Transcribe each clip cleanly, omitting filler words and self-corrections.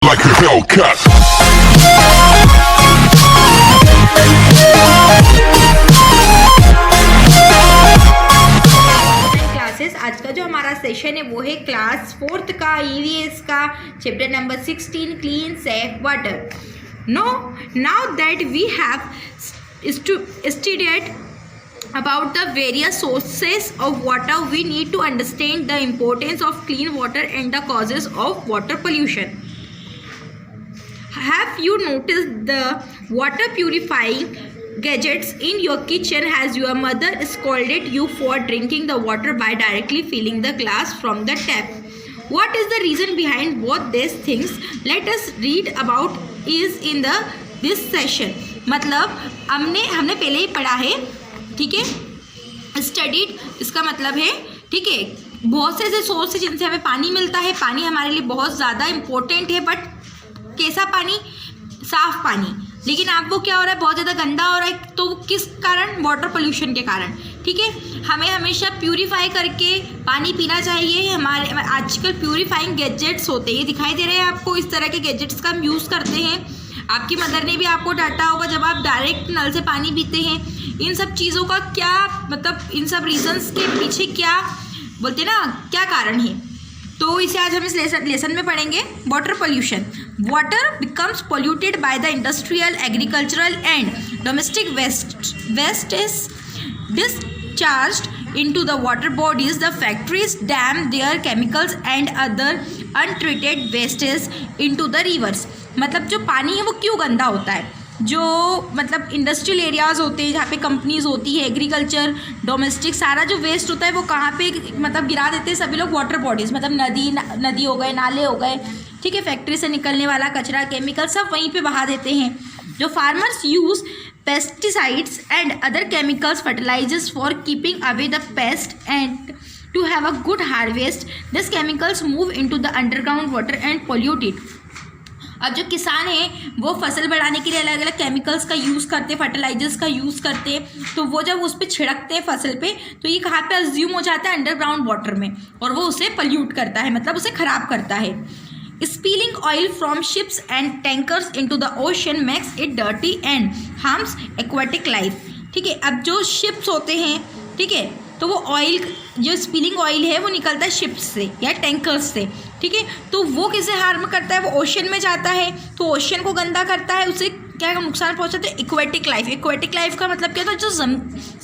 like a Hellcat. Classes आज का जो हमारा सेशन है वो है क्लास 4th का ईवीएस का chapter number 16 clean safe water. Now that we have studied about the various sources of water, we need to understand the importance of clean water and the causes of water pollution. Have you noticed the water purifying gadgets in your kitchen? Has your mother scolded you for drinking the water by directly filling the glass from the tap? What is the reason behind both these things? Let us read about is in this session. मतलब हमने पहले ही पढ़ा है, ठीक है. Studied इसका मतलब है, ठीक है, बहुत से ऐसे सोर्स है जिनसे हमें पानी मिलता है. पानी हमारे लिए बहुत ज़्यादा इम्पोर्टेंट है, बट कैसा पानी? साफ पानी. लेकिन अब वो क्या हो रहा है, बहुत ज़्यादा गंदा हो रहा है. तो किस कारण? वाटर पोल्यूशन के कारण. ठीक है, हमें हमेशा प्यूरीफाई करके पानी पीना चाहिए. हमारे आजकल प्यूरीफाइंग गैजेट्स होते हैं, ये दिखाई दे रहे हैं आपको. इस तरह के गैजेट्स का हम यूज़ करते हैं. आपकी मदर ने भी आपको डांटा होगा जब आप डायरेक्ट नल से पानी पीते हैं. इन सब चीज़ों का क्या मतलब, इन सब रीजंस के पीछे क्या बोलते हैं ना, क्या कारण है, तो इसे आज हम इस लेसन में पढ़ेंगे. Water pollution. Water becomes polluted by the industrial, agricultural and domestic waste is discharged into the water bodies. The factories dam their chemicals and other untreated wastes into the rivers. मतलब जो पानी है वो क्यों गंदा होता है? जो मतलब इंडस्ट्रियल एरियाज़ होते हैं जहाँ पे कंपनीज होती है, एग्रीकल्चर, डोमेस्टिक, सारा जो वेस्ट होता है वो कहाँ पे मतलब गिरा देते हैं सभी लोग? वाटर बॉडीज़, मतलब नदी हो गए, नाले हो गए, ठीक है, फैक्ट्री से निकलने वाला कचरा, केमिकल सब वहीं पे बहा देते हैं. जो farmers use pesticides and other chemicals, fertilizers for keeping away the pest and to have a good harvest. These chemicals move into the underground water and pollute it. अब जो किसान हैं वो फसल बढ़ाने के लिए अलग अलग केमिकल्स का यूज़ करते हैं, फर्टिलाइजर्स का यूज़ करते हैं. तो वो जब उस पर छिड़कते हैं फसल पे, तो ये कहाँ पे अज्यूम हो जाता है? अंडरग्राउंड वाटर में, और वो उसे पल्यूट करता है, मतलब उसे ख़राब करता है. Spilling oil from ships and tankers into the ocean makes it dirty and harms aquatic life. ठीक है, अब जो शिप्स होते हैं, ठीक है, तो वो ऑयल, जो स्पिलिंग ऑयल है वो निकलता है शिप्स से या टैंकर्स से, ठीक है. तो वो किसे हार्म करता है? वो ओशन में जाता है, तो ओशन को गंदा करता है, उसे क्या नुकसान पहुंचाता है? Aquatic life. एक्वेटिक लाइफ का मतलब क्या होता है? जो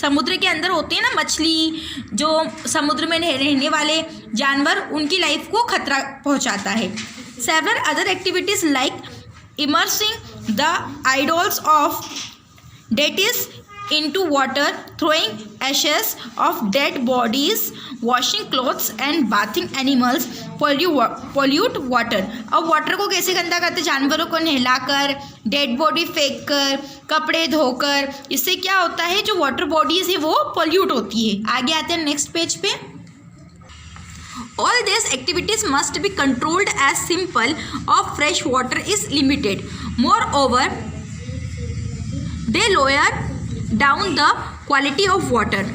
समुद्र के अंदर होते हैं ना, मछली, जो समुद्र में रहने वाले जानवर, उनकी लाइफ को खतरा पहुंचाता है. Several other activities like immersing the idols of deities into water, throwing ashes of dead bodies, washing clothes and bathing animals pollute water. अब वाटर को कैसे गंदा करते? जानवरों को नहलाकर, डेड बॉडी फेंक कर, कपड़े धोकर. इससे क्या होता है? जो वाटर बॉडीज़ है वो पोल्यूट होती है. आगे आते हैं नेक्स्ट पेज पे. All these activities must be controlled as simple of fresh water is limited. Moreover, they lower down the quality of water.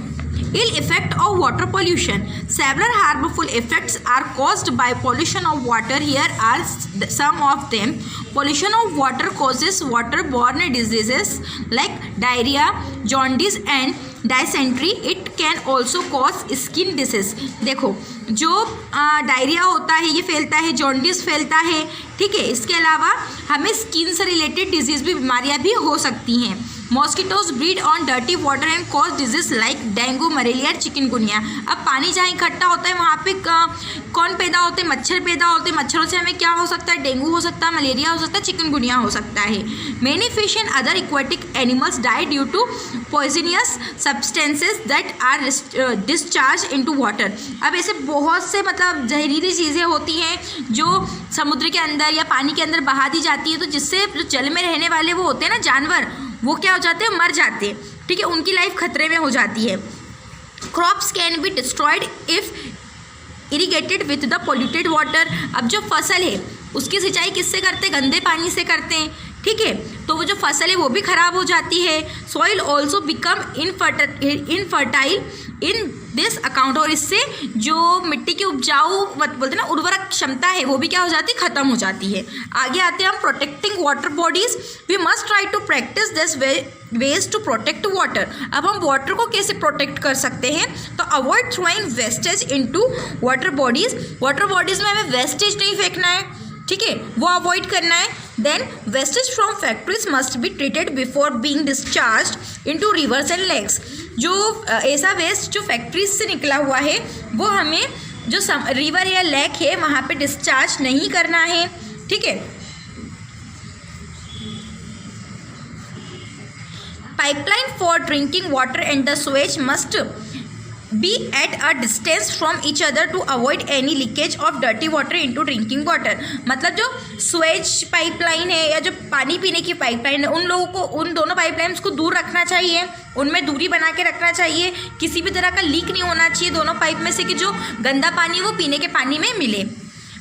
Ill effect of water pollution. Several harmful effects are caused by pollution of water. Here are some of them. Pollution of water causes waterborne diseases like diarrhea, jaundice and dysentery. It can also cause skin disease. देखो, जो diarrhoea होता है ये फैलता है, jaundice फैलता है, ठीक है. इसके अलावा हमें स्किन से रिलेटेड डिजीज़ भी, बीमारियां भी हो सकती हैं. Mosquitoes breed on dirty water and cause disease like dengue, malaria, chikungunya. अब पानी जहाँ इकट्ठा होता है वहाँ पे कौन पैदा होते हैं? मच्छर पैदा होते हैं. मच्छरों से हमें क्या हो सकता है? डेंगू हो सकता है, मलेरिया हो सकता है, चिकनगुनिया हो सकता है. Many fish and other aquatic animals die due to poisonous substances that are discharge into water. अब ऐसे बहुत से मतलब जहरीली चीज़ें होती हैं जो समुद्र के अंदर या पानी के अंदर बहा दी जाती है, तो जिससे जो जल में रहने वाले वो होते हैं ना जानवर, वो क्या हो जाते हैं? मर जाते हैं, ठीक है, उनकी लाइफ खतरे में हो जाती है. Crops can be destroyed if irrigated with the polluted water. अब जो फसल है उसकी सिंचाई किससे करते हैं? गंदे पानी से करते हैं, ठीक है, तो वो जो फसल है वो भी ख़राब हो जाती है। Soil also become infertile in this account, और इससे जो मिट्टी की उपजाऊ बोलते हैं ना उर्वरक क्षमता है वो भी क्या हो जाती है, ख़त्म हो जाती है। आगे आते हैं हम protecting water bodies. We must try to practise this ways to protect water. अब हम वाटर को कैसे प्रोटेक्ट कर सकते हैं, तो avoid throwing wastage into water bodies. Water bodies में हमें वेस्टेज नहीं फेंकना है, ठीक है, वो अवॉइड करना है। Then wastage from factories must be treated before being discharge into rivers and lakes. जो ऐसा वेस्ट जो फैक्ट्रीज से निकला हुआ है वो हमें जो रिवर या लेक है वहाँ पे डिस्चार्ज नहीं करना है, ठीक है। Pipeline for drinking water and the Suez must be at a distance from each other to avoid any leakage of dirty water into drinking water। मतलब जो स्वेज पाइपलाइन है या जो पानी पीने की पाइपलाइन है उन लोगों को, उन दोनों पाइपलाइंस को दूर रखना चाहिए, उनमें दूरी बना के रखना चाहिए। किसी भी तरह का लीक नहीं होना चाहिए दोनों पाइप में से कि जो गंदा पानी वो पीने के पानी में मिले।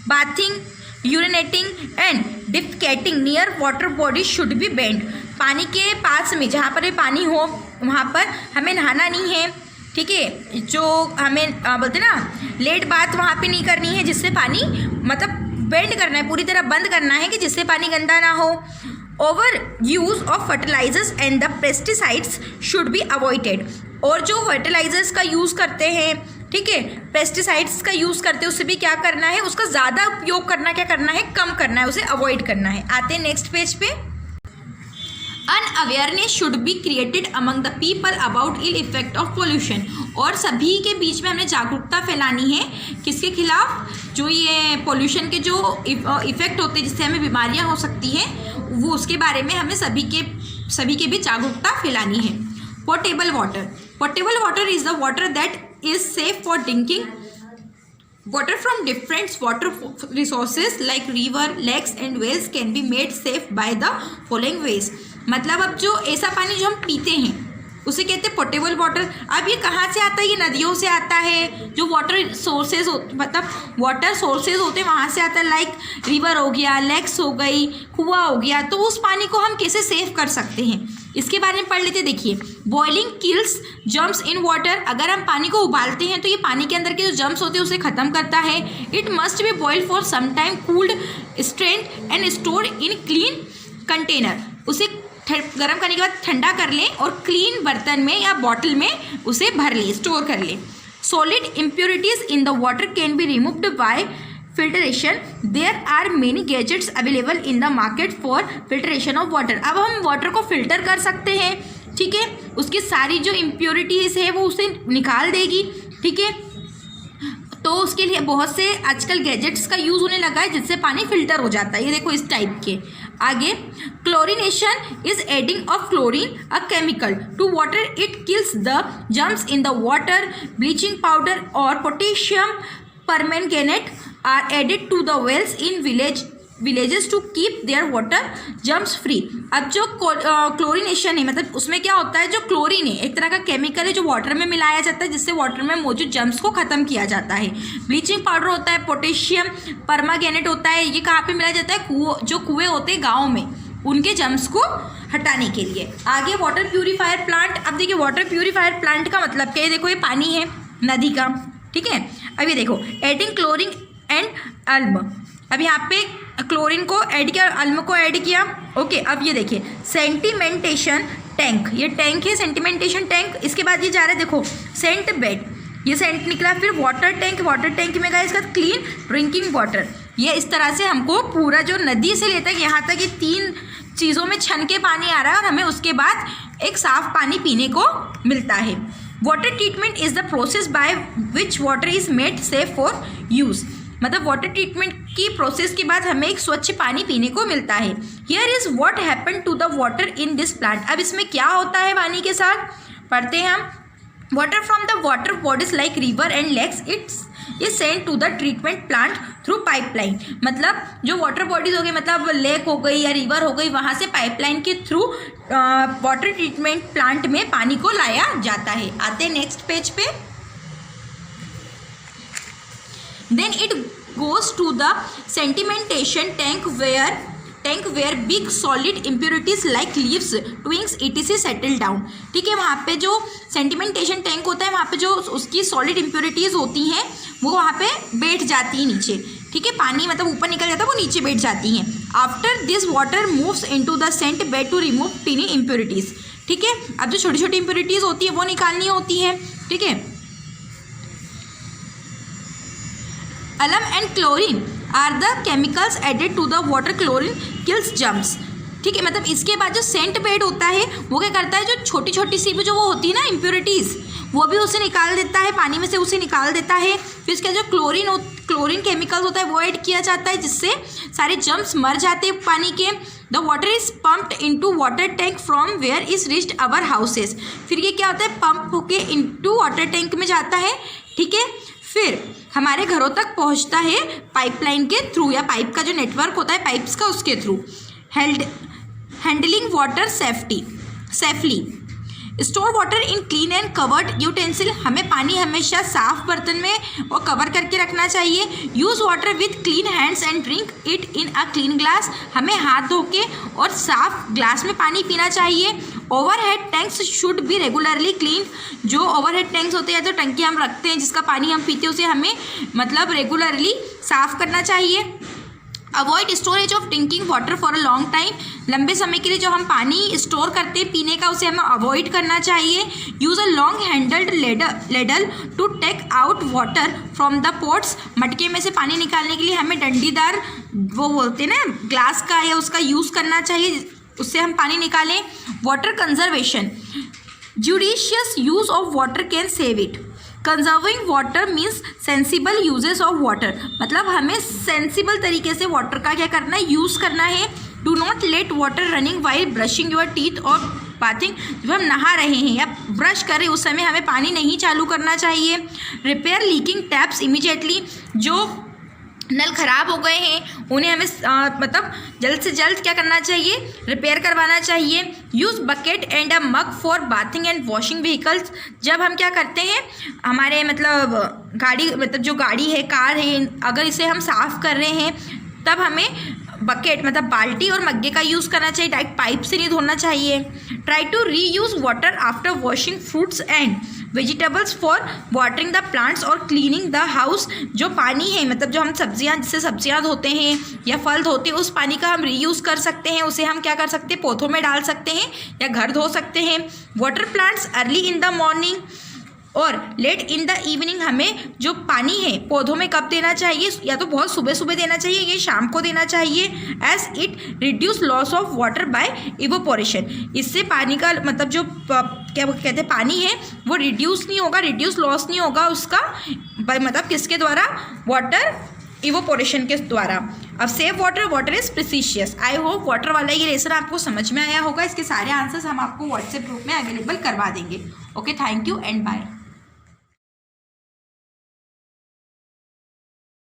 Bathing, urinating and defecating near water body should be banned. पानी के पास में जहाँ पर पानी हो वहाँ पर हमें नहाना नहीं है, ठीक है। जो हमें बोलते ना लेट बात वहाँ पे नहीं करनी है जिससे पानी मतलब बेंड करना है, पूरी तरह बंद करना है कि जिससे पानी गंदा ना हो। Over use of fertilizers and the pesticides should be avoided. और जो फर्टिलाइजर्स का यूज़ करते हैं, ठीक है, पेस्टिसाइड्स का यूज़ करते हैं, उससे भी क्या करना है, उसका ज़्यादा उपयोग करना क्या करना है, कम करना है, उसे अवॉइड करना है। आते हैं नेक्स्ट पेज पे। Unawareness should be created among the people about ill effect of pollution. और सभी के बीच में हमने जागरूकता फैलानी है किसके खिलाफ, जो ये पोल्यूशन के जो इफ़ेक्ट होते हैं जिससे हमें बीमारियां हो सकती हैं वो उसके बारे में हमें सभी के बीच जागरूकता फैलानी है। Portable water. Portable water is the water that is safe for drinking. Water from different water resources like river, lakes and wells can be made safe by the following ways। मतलब अब जो ऐसा पानी जो हम पीते हैं उसे कहते हैं पोर्टेबल वाटर। अब ये कहाँ से आता है, ये नदियों से आता है। जो वाटर सोर्सेज मतलब वाटर सोर्सेज होते हैं वहाँ से आता है, लाइक रिवर हो गया, लेक्स हो गई, कुआं हो गया। तो उस पानी को हम कैसे सेव कर सकते हैं इसके बारे में पढ़ लेते। देखिए, boiling kills germs in water. अगर हम पानी को उबालते हैं तो ये पानी के अंदर के जो जर्म्स होते हैं उसे ख़त्म करता है। It must be boiled for some time, cooled, strained and store in clean container. उसे गर्म करने के बाद ठंडा कर लें और क्लीन बर्तन में या बॉटल में उसे भर लें, स्टोर कर लें। Solid impurities in the water can be removed by filtration. There are many gadgets available in the market for filtration of water. अब हम वाटर को फिल्टर कर सकते हैं, ठीक है, उसकी सारी जो इम्प्योरिटीज़ है वो उसे निकाल देगी, ठीक है। तो उसके लिए बहुत से आजकल गैजेट्स का यूज़ होने लगा है जिससे पानी फिल्टर हो जाता है। ये देखो इस टाइप के। आगे, chlorination is adding of chlorine a chemical to water. It kills the germs in the water. Bleaching powder और potassium permanganate are added to the wells in villages to keep their water germs free. अब जो chlorination है मतलब उसमें क्या होता है, जो क्लोरीन है एक तरह का केमिकल है जो वाटर में मिलाया जाता है जिससे वाटर में मौजूद जर्म्स को ख़त्म किया जाता है। ब्लीचिंग पाउडर होता है, पोटेशियम परमैंगनेट होता है, ये कहाँ पे मिलाया जाता है, जो कुएँ होते हैं गाँव में उनके जर्म्स को हटाने के लिए। आगे, वाटर प्यूरीफायर प्लांट। अब देखिए वाटर प्यूरीफायर प्लांट का मतलब क्या है, देखो ये पानी है नदी का, ठीक है। अब ये देखो, एडिंग क्लोरीन एंड अल्म। अब यहाँ पे क्लोरीन को ऐड किया, अल्म को ऐड किया, ओके। अब ये देखिए सेंटिमेंटेशन टैंक, ये टैंक है सेंटिमेंटेशन टैंक। इसके बाद ये जा रहा है, देखो सेंट बेड, ये सेंट निकला। फिर वाटर टैंक, वाटर टैंक में गाइस इसका क्लीन ड्रिंकिंग वाटर। ये इस तरह से हमको पूरा जो नदी से लेता है यहाँ तक ये 3 चीज़ों में छन के पानी आ रहा है और हमें उसके बाद एक साफ पानी पीने को मिलता है। Water treatment is the process by which water is made safe for use. मतलब वाटर ट्रीटमेंट की प्रोसेस के बाद हमें एक स्वच्छ पानी पीने को मिलता है। Here is what happen to the water in this plant. अब इसमें क्या होता है पानी के साथ, पढ़ते हैं हम। Water from the water bodies like river and lakes it's is sent to the treatment plant through pipeline. मतलब जो वाटर बॉडीज हो गई, मतलब लेक हो गई या रिवर हो गई, वहाँ से पाइपलाइन के थ्रू वाटर ट्रीटमेंट प्लांट में पानी को लाया जाता है। आते हैं नेक्स्ट पेज पे। Then it goes to the sedimentation tank where tank where big solid impurities like leaves twigs etc settle down. ठीक है, वहाँ पे जो सेंटिमेंटेशन टैंक होता है वहाँ पे जो उसकी सॉलिड इम्प्योरिटीज़ होती हैं वो वहाँ पे बैठ जाती है नीचे। ठीक है, पानी मतलब ऊपर निकल जाता है, वो नीचे बैठ जाती हैं। After this water moves into the sand bed to remove tiny impurities. ठीक है, अब जो छोटी छोटी इम्प्योरिटीज़ होती है वो निकालनी होती है। ठीक है, alum and chlorine are the chemicals added to the water. Chlorine kills germs. ठीक है, मतलब इसके बाद जो सेंट बेड होता है वो क्या करता है, जो छोटी छोटी सी भी जो वो होती है ना इम्प्योरिटीज़, वो भी उसे निकाल देता है, पानी में से उसे निकाल देता है। फिर इसका जो क्लोरीन केमिकल्स होता है वो ऐड किया जाता है, जिससे सारे जर्म्स मर जाते हैं पानी के। The water is pumped into water tank from where is reached our houses. फिर ये क्या होता है, पंप होके इनटू वाटर टैंक में जाता है। ठीक है, फिर हमारे घरों तक पहुंचता है पाइपलाइन के थ्रू, या पाइप का जो नेटवर्क होता है पाइप्स का, उसके through. Handling water safely. Store water in clean and covered utensil. हमें पानी हमेशा साफ बर्तन में और कवर करके रखना चाहिए। Use water with clean hands and drink it in a clean glass. हमें हाथ धो के और साफ ग्लास में पानी पीना चाहिए। Overhead tanks should be regularly clean. जो ओवरहेड टैंक्स होते हैं, तो टंकी हम रखते हैं जिसका पानी हम पीते हैं, उसे हमें मतलब रेगुलरली साफ करना चाहिए। Avoid storage of drinking water for a long time. लंबे समय के लिए जो हम पानी स्टोर करते हैं पीने का, उसे हमें अवॉइड करना चाहिए। Use a long handled ladle to take out water from the pots. मटके में से पानी निकालने के लिए हमें डंडीदार वो बोलते हैं ना ग्लास का, या उसका यूज़ करना चाहिए, उससे हम पानी निकालें। Water conservation. Judicious use of water can save it. Conserving water means sensible uses of water. मतलब हमें सेंसिबल तरीके से वाटर का क्या करना है, यूज़ करना है। Do not let water running while brushing your teeth और बाथिंग। जब हम नहा रहे हैं या ब्रश कर रहे हैं उस समय हमें पानी नहीं चालू करना चाहिए। Repair leaking taps immediately. जो नल ख़राब हो गए हैं उन्हें हमें मतलब जल्द से जल्द क्या करना चाहिए, रिपेयर करवाना चाहिए। Use bucket and a mug for bathing and washing vehicles. जब हम क्या करते हैं, हमारे मतलब गाड़ी, मतलब जो गाड़ी है, कार है, अगर इसे हम साफ़ कर रहे हैं तब हमें बकेट मतलब बाल्टी और मग्गे का यूज़ करना चाहिए, डायरेक्ट पाइप से नहीं धोना चाहिए। Try to reuse water after washing fruits and vegetables for watering the plants और क्लीनिंग द हाउस। जो पानी है, मतलब जो हम सब्जियां, जिससे सब्जियां धोते हैं या फल धोते हैं, उस पानी का हम रीयूज़ कर सकते हैं। उसे हम क्या कर सकते हैं, पौधों में डाल सकते हैं या घर धो सकते हैं। Water plants early in the morning और लेट इन द इवनिंग। हमें जो पानी है पौधों में कब देना चाहिए, या तो बहुत सुबह सुबह देना चाहिए, ये शाम को देना चाहिए। As it reduce loss of water by evaporation. इससे पानी का मतलब जो क्या कहते हैं पानी है वो रिड्यूस नहीं होगा, रिड्यूस लॉस नहीं होगा उसका, मतलब किसके द्वारा, वाटर इवोपोरेशन के द्वारा। अब save water, water is precious. I hope water वाला ये लेसन आपको समझ में आया होगा। इसके सारे आंसर्स हम आपको व्हाट्सएप ग्रुप में अवेलेबल करवा देंगे। Okay, thank you and bye.